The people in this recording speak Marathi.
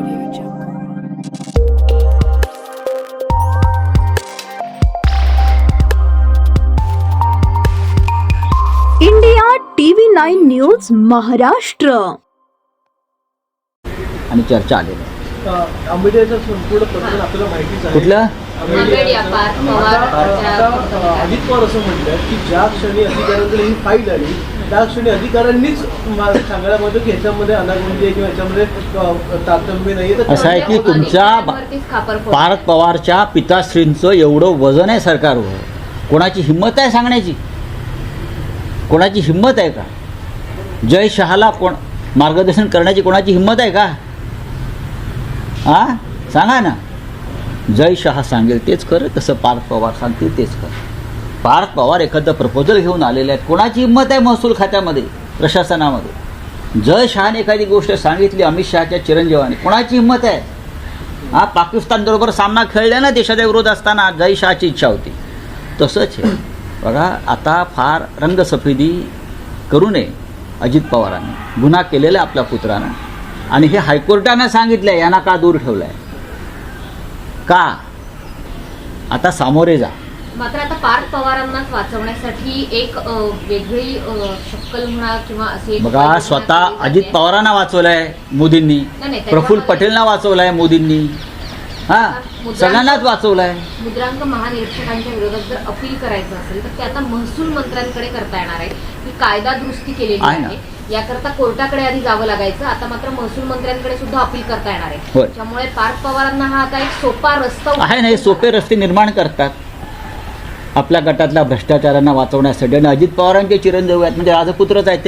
Audio Jungle. India TV9 news Maharashtra. आणि चर्चा आलेली आहे. आंबेडकरचं संपूर्ण प्रकरण आपल्याला माहितीच आहे. कुठलं अजित पवार असं म्हटलं की ज्या क्षणी अधिकाऱ्यांकडे ही फाईल आली त्या क्षणी अधिकाऱ्यांनीच सांगायला पाहिजे की ह्याच्यामध्ये अनागोंदी आहे किंवा ह्याच्यामध्ये तारतम्य नाही. असं आहे की तुमच्या पार्थ पवारच्या पिताश्रींचं एवढं वजन आहे सरकारवर, कोणाची हिंमत आहे सांगण्याची? कोणाची हिंमत आहे का? जय शहाला कोण मार्गदर्शन करण्याची कोणाची हिंमत आहे का? हां सांगा ना. जय शहा सांगेल तेच कर, तसं पार्थ पवार सांगतील तेच कर. पार्थ पवार एखादं प्रपोजल घेऊन आलेले आहेत. कोणाची हिंमत आहे महसूल खात्यामध्ये, प्रशासनामध्ये? जय शहाने एखादी गोष्ट सांगितली अमित शहाच्या चिरंजीवाने, कोणाची हिंमत आहे? हां पाकिस्तानबरोबर सामना खेळला ना देशाच्या विरोध असताना, जय शहाची इच्छा होती. तसंच आहे बघा. आता फार रंगसफेदी करू नये अजित पवारांनी. गुन्हा केलेला आपल्या पुत्रानं, आणि हे हायकोर्टानं सांगितलं आहे यांना का दूर ठेवलं आहे का? आता सामोरे जा. मात्र आता पार्थ पवारांनाच वाचवण्यासाठी एक वेगळी शक्कल म्हणा किंवा असे बघा, स्वतः अजित पवारांना वाचवलंय मोदींनी, प्रफुल्ल पटेलना वाचवलंय मोदींनी, हां सगळ्यांनाच वाचवलंय. मुद्रांक महानिरीक्षकांच्या विरोधात जर अपील करायचं असेल तर ते आता महसूल मंत्र्यांकडे करता येणार आहे. ही कायदा दुरुस्ती केलेली आहे, याकरता कोर्टाकडे आधी जावं लागायचं. आता मात्र महसूल मंत्र्यांकडे सुद्धा अपील करता येणार आहे. त्यामुळे पार्थ पवारांना हा आता एक सोपा रस्ता आहे ना. हे सोपे रस्ते निर्माण करतात आपल्या गटातल्या भ्रष्टाचारांना वाचवण्यासाठी. आणि अजित पवारांचे चिरंजीव आहेत, म्हणजे राजपुत्रच आहेत ते.